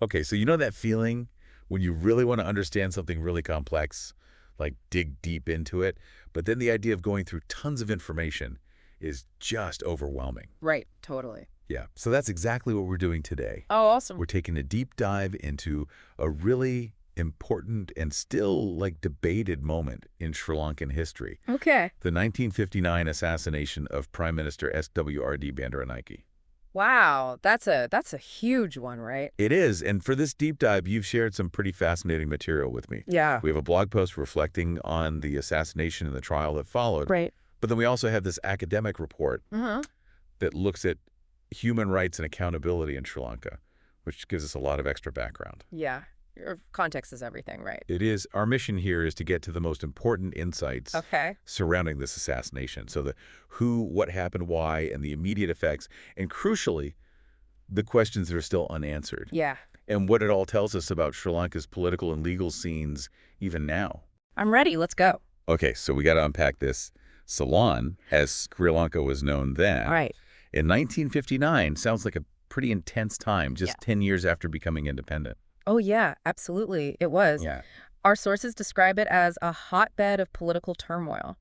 Okay, so you know that feeling when you really want to understand something really complex, like dig deep into it, but then the idea of going through tons of information is just overwhelming. Right, totally. Yeah, so that's exactly what we're doing today. Oh, awesome. We're taking a deep dive into a really important and still debated moment in Sri Lankan history, Okay. the 1959 assassination of Prime Minister S.W.R.D. Bandaranaike. Wow, that's a huge one, right? It is, and for this deep dive, you've shared some pretty fascinating material with me. Yeah. We have a blog post reflecting on the assassination and the trial that followed, Right. but then we also have this academic report Uh-huh. that looks at human rights and accountability in Sri Lanka, which gives us a lot of extra background. Yeah. Context is everything, right? It is, our mission here is to get to the most important insights Okay. surrounding this assassination. So the who, what happened, why, and the immediate effects, and crucially, the questions that are still unanswered. Yeah. And what it all tells us about Sri Lanka's political and legal scenes even now. I'm ready. Let's go. Okay, so we got to unpack this. Ceylon, as Sri Lanka was known then, All right. in 1959, sounds like a pretty intense time, just Yeah. 10 years after becoming independent. Oh, yeah, absolutely. It was. Yeah. Our sources describe it as a hotbed of political turmoil.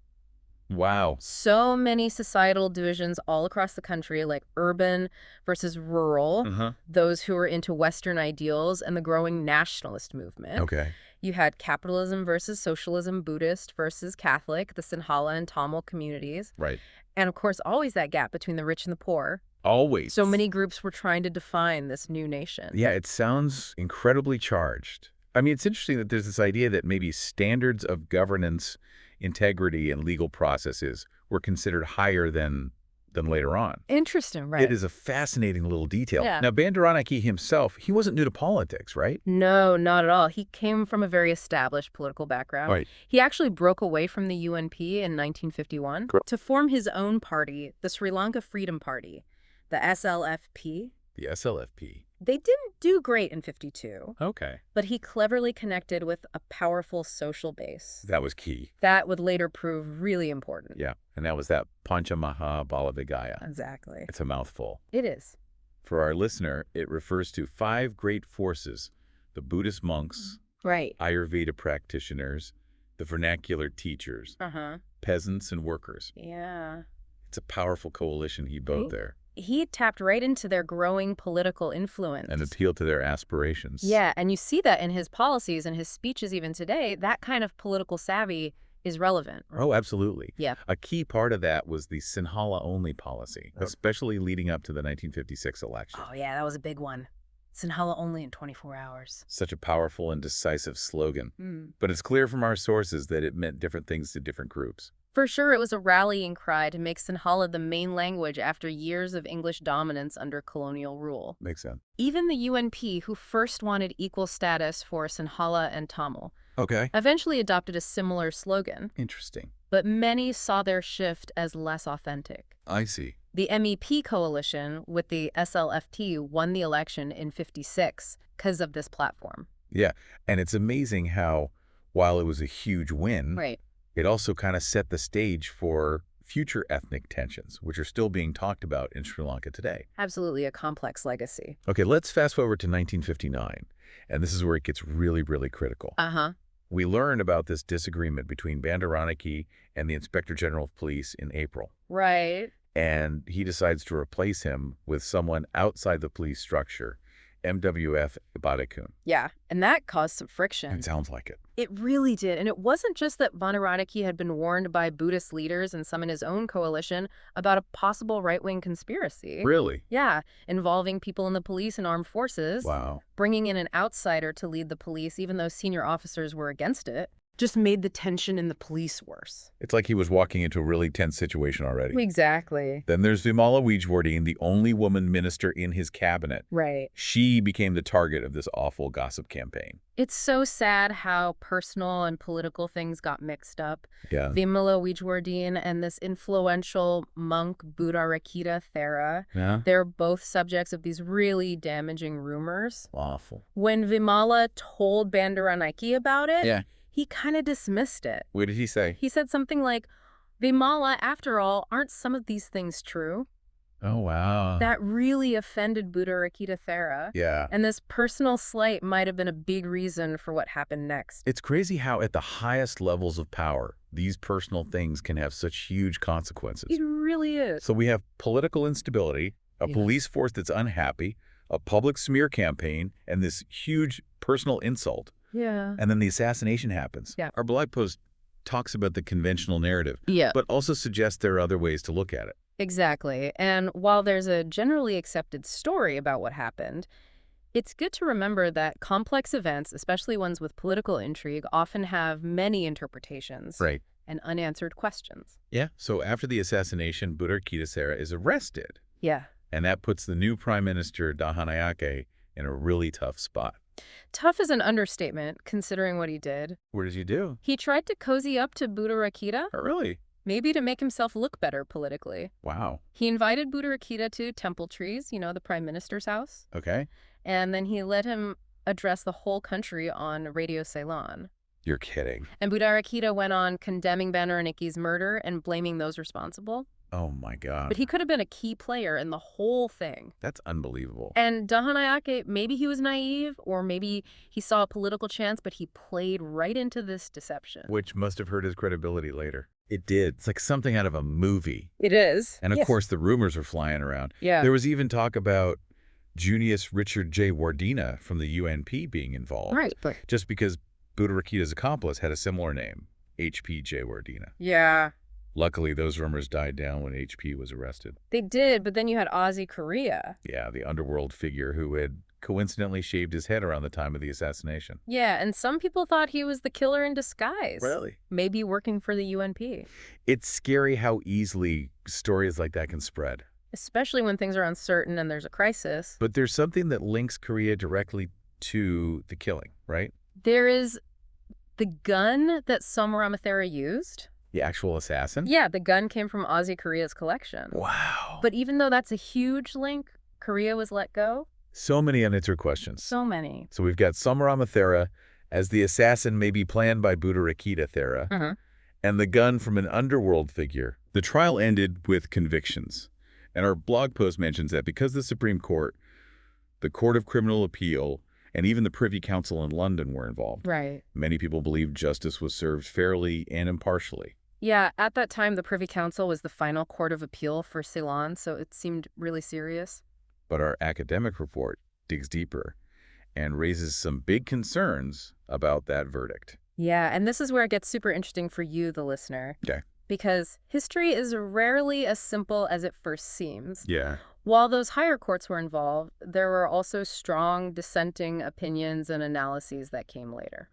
Wow. So many societal divisions all across the country, like urban versus rural, Uh-huh. those who were into Western ideals, and the growing nationalist movement. Okay. You had capitalism versus socialism, Buddhist versus Catholic, the Sinhala and Tamil communities. Right. And of course, always that gap between the rich and the poor. Always. So many groups were trying to define this new nation. Yeah, it sounds incredibly charged. I mean, it's interesting that there's this idea that maybe standards of governance, integrity, and legal processes were considered higher than later on. Interesting, right? It is a fascinating little detail. Yeah. Now, Bandaranaike himself, he wasn't new to politics, right? No, not at all. He came from a very established political background. Right. He actually broke away from the UNP in 1951 to form his own party, the Sri Lanka Freedom Party, the SLFP. The SLFP. They didn't do great in 52, Okay. but he cleverly connected with a powerful social base. That was key. That would later prove really important. Yeah. And that was that Panchamaha Balavigaya. Exactly. It's a mouthful. It is. For our listener, it refers to 5 great forces: the Buddhist monks, Right. Ayurveda practitioners, the vernacular teachers, Uh-huh. peasants, and workers. Yeah. It's a powerful coalition he built there He tapped right into their growing political influence. and appealed to their aspirations. Yeah, and you see that in his policies and his speeches even today. That kind of political savvy is relevant. Oh, absolutely. Yeah. A key part of that was the Sinhala Only policy, especially leading up to the 1956 election. Oh, yeah, that was a big one. Sinhala only in 24 hours. Such a powerful and decisive slogan. Mm. But it's clear from our sources that it meant different things to different groups. For sure, it was a rallying cry to make Sinhala the main language after years of English dominance under colonial rule. Makes sense. Even the UNP, who first wanted equal status for Sinhala and Tamil, Okay. eventually adopted a similar slogan, Interesting. but many saw their shift as less authentic. I see. The MEP coalition with the SLFT won the election in 56 because of this platform. Yeah. And it's amazing how, while it was a huge win, Right. it also kind of set the stage for future ethnic tensions, which are still being talked about in Sri Lanka today. Absolutely a complex legacy. Okay, let's fast forward to 1959. And this is where it gets really, really critical. Uh-huh. We learn about this disagreement between Bandaranaike and the Inspector General of Police in April. Right. And he decides to replace him with someone outside the police structure, MWF Badakun. Yeah, and that caused some friction. It sounds like it. It really did. And it wasn't just that Bandaranaike had been warned by Buddhist leaders and some in his own coalition about a possible right-wing conspiracy. Really? Yeah, involving people in the police and armed forces. Wow. Bringing in an outsider to lead the police, even though senior officers were against it, just made the tension in the police worse. It's like he was walking into a really tense situation already. Exactly. Then there's Sinhala Only, the only woman minister in his cabinet. Right. She became the target of this awful gossip campaign. It's so sad how personal and political things got mixed up. Yeah. Sinhala Only and this influential monk Buddharakkitha Thero, Yeah. they're both subjects of these really damaging rumors. Awful. When Vimala told Bandaranaike about it, Yeah. he kind of dismissed it. What did he say? He said something like, Vimala, after all, aren't some of these things true? Oh, wow. That really offended Buddharakkitha Thero. Yeah. And this personal slight might have been a big reason for what happened next. It's crazy how at the highest levels of power, these personal things can have such huge consequences. It really is. So we have political instability, a Yeah. police force that's unhappy, a public smear campaign, and this huge personal insult. Yeah. And then the assassination happens. Yeah. Our blog post talks about the conventional narrative, Yeah. but also suggests there are other ways to look at it. Exactly. And while there's a generally accepted story about what happened, it's good to remember that complex events, especially ones with political intrigue, often have many interpretations Right. and unanswered questions. Yeah. So after the assassination, Buddharakkitha Thero is arrested. Yeah. And that puts the new Prime Minister, Bandaranaike, in a really tough spot. Tough is an understatement, considering what he did. What does he do? He tried to cozy up to Buddharakkitha, Oh, really? maybe to make himself look better politically. Wow. He invited Buddharakkitha to Temple Trees, the Prime Minister's house, Okay. and then he let him address the whole country on Radio Ceylon. You're kidding. And Buddharakkitha went on condemning Bandaranaike's murder and blaming those responsible. Oh, my God. But he could have been a key player in the whole thing. That's unbelievable. And Bandaranaike, maybe he was naive, or maybe he saw a political chance, but he played right into this deception. Which must have hurt his credibility later. It did. It's like something out of a movie. It is. And of course, the rumors were flying around. Yeah. There was even talk about Junius Richard J. Wardina from the UNP being involved. Right. Just because Buddharakkitha's accomplice had a similar name, H.P.J. Wardina. Yeah. Luckily, those rumors died down when H.P. was arrested. They did, but then you had Ozzy Korea. Yeah, the underworld figure who had coincidentally shaved his head around the time of the assassination. Yeah, and some people thought he was the killer in disguise. Really? Maybe working for the UNP. It's scary how easily stories like that can spread. Especially when things are uncertain and there's a crisis. But there's something that links Korea directly to the killing, right? There is the gun that S.W.R.D. Thero used. The actual assassin? Yeah, the gun came from Ozzy Korea's collection. Wow. But even though that's a huge link, Korea was let go. So many unanswered questions. So many. So we've got S.W.R.D. Thero as the assassin maybe planned by Buddharakkitha Thero, and the gun from an underworld figure. The trial ended with convictions. And our blog post mentions that because the Supreme Court, the Court of Criminal Appeal, and even the Privy Council in London were involved. Right. Many people believe justice was served fairly and impartially. Yeah, at that time, the Privy Council was the final court of appeal for Ceylon, so it seemed really serious. But our academic report digs deeper and raises some big concerns about that verdict. Yeah, and this is where it gets super interesting for you, the listener. Okay. Because history is rarely as simple as it first seems. Yeah. While those higher courts were involved, there were also strong dissenting opinions and analyses that came later.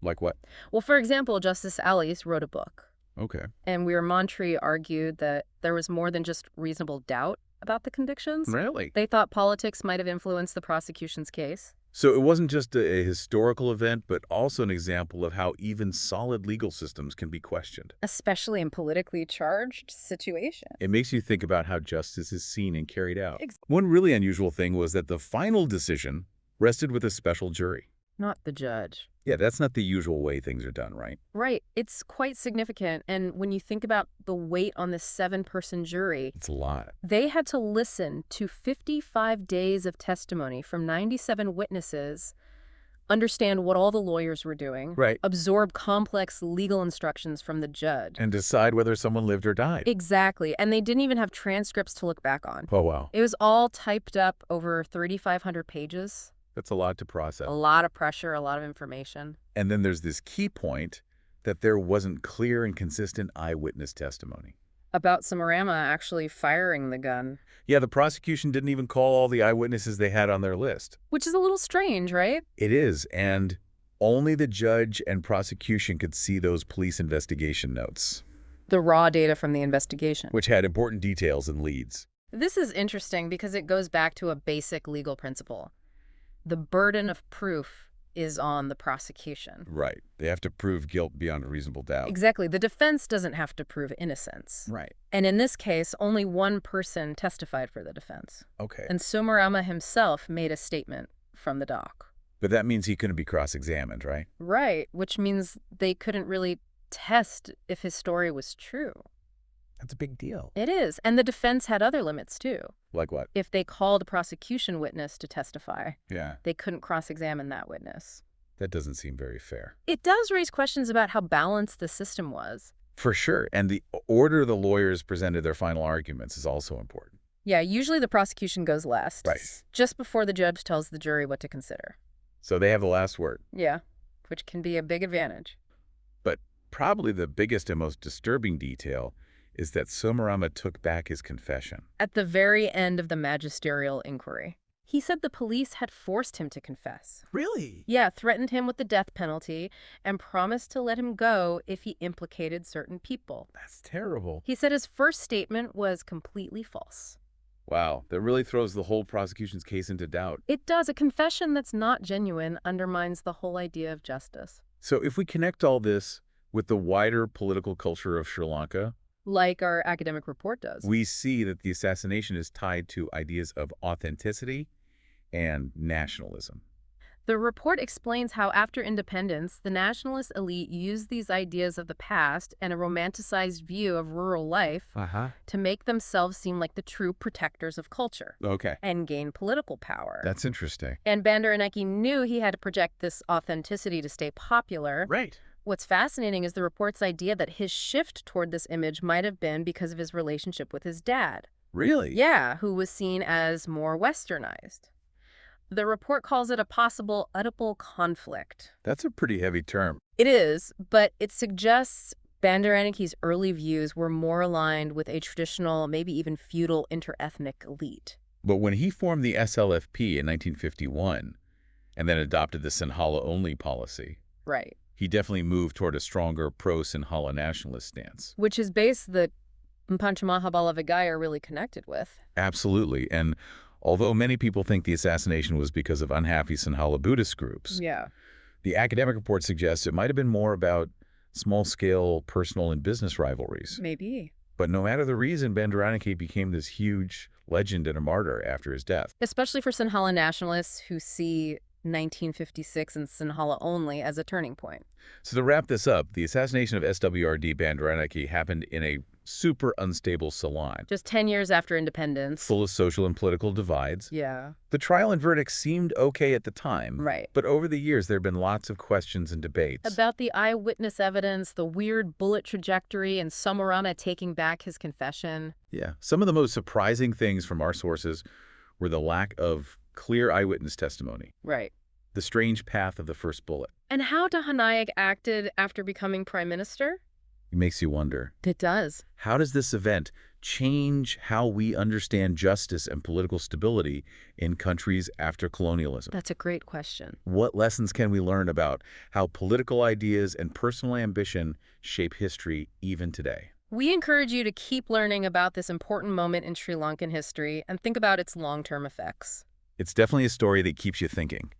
Like what? Well, for example, Justice Alice wrote a book. Okay. And Weir-Montree argued that there was more than just reasonable doubt about the convictions. Really? They thought politics might have influenced the prosecution's case. So it wasn't just a historical event, but also an example of how even solid legal systems can be questioned. Especially in politically charged situations. It makes you think about how justice is seen and carried out. One really unusual thing was that the final decision rested with a special jury. Not the judge. Yeah, that's not the usual way things are done, right? Right. It's quite significant. And when you think about the weight on this 7-person jury, It's a lot. they had to listen to 55 days of testimony from 97 witnesses, understand what all the lawyers were doing, Right. absorb complex legal instructions from the judge. And decide whether someone lived or died. Exactly. And they didn't even have transcripts to look back on. Oh, wow. It was all typed up over 3,500 pages. That's a lot to process. A lot of pressure, a lot of information. And then there's this key point that there wasn't clear and consistent eyewitness testimony. About S.W.R.D. actually firing the gun. Yeah, the prosecution didn't even call all the eyewitnesses they had on their list. Which is a little strange, right? It is, and only the judge and prosecution could see those police investigation notes, The raw data from the investigation. which had important details and leads. This is interesting because it goes back to a basic legal principle. The burden of proof is on the prosecution. Right. They have to prove guilt beyond a reasonable doubt. Exactly. The defense doesn't have to prove innocence. Right. And in this case, only one person testified for the defense. Okay. And S.W.R.D. himself made a statement from the dock. But that means he couldn't be cross-examined, right? Right, which means they couldn't really test if his story was true. That's a big deal. It is. And the defense had other limits, too. Like what? If they called a prosecution witness to testify, Yeah. they couldn't cross-examine that witness. That doesn't seem very fair. It does raise questions about how balanced the system was. For sure. And the order the lawyers presented their final arguments is also important. Yeah, usually the prosecution goes last. Right. Just before the judge tells the jury what to consider. So they have the last word. Yeah, which can be a big advantage. But probably the biggest and most disturbing detail is that Somarama took back his confession. At the very end of the magisterial inquiry, he said the police had forced him to confess. Really? Yeah, threatened him with the death penalty and promised to let him go if he implicated certain people. That's terrible. He said his first statement was completely false. Wow, that really throws the whole prosecution's case into doubt. It does. A confession that's not genuine undermines the whole idea of justice. So if we connect all this with the wider political culture of Sri Lanka, Like our academic report does. we see that the assassination is tied to ideas of authenticity and nationalism. The report explains how after independence, the nationalist elite used these ideas of the past and a romanticized view of rural life to make themselves seem like the true protectors of culture Okay. and gain political power. That's interesting. And Bandaranaike knew he had to project this authenticity to stay popular. Right. What's fascinating is the report's idea that his shift toward this image might have been because of his relationship with his dad. Really? Yeah, who was seen as more westernized. The report calls it a possible Oedipal conflict. That's a pretty heavy term. It is, but it suggests Bandaranaike's early views were more aligned with a traditional, maybe even feudal interethnic elite. But when he formed the SLFP in 1951 and then adopted the Sinhala Only policy, Right. he definitely moved toward a stronger pro-Sinhala nationalist stance. Which is base that Panchamahabala Vigaya are really connected with. Absolutely. And although many people think the assassination was because of unhappy Sinhala Buddhist groups, Yeah. the academic report suggests it might have been more about small-scale personal and business rivalries. Maybe. But no matter the reason, Bandaranaike became this huge legend and a martyr after his death. Especially for Sinhala nationalists who see 1956 and Sinhala Only as a turning point. So to wrap this up, the assassination of S.W.R.D. Bandaranaike happened in a super unstable Ceylon, Just 10 years after independence. full of social and political divides. Yeah. The trial and verdict seemed okay at the time, Right. but over the years there have been lots of questions and debates. About the eyewitness evidence, the weird bullet trajectory, and Somarama taking back his confession. Yeah, some of the most surprising things from our sources were the lack of clear eyewitness testimony, Right. the strange path of the first bullet. And how Dahanayak acted after becoming prime minister? It makes you wonder, It does. how does this event change how we understand justice and political stability in countries after colonialism? That's a great question. What lessons can we learn about how political ideas and personal ambition shape history even today? We encourage you to keep learning about this important moment in Sri Lankan history and think about its long-term effects. It's definitely a story that keeps you thinking.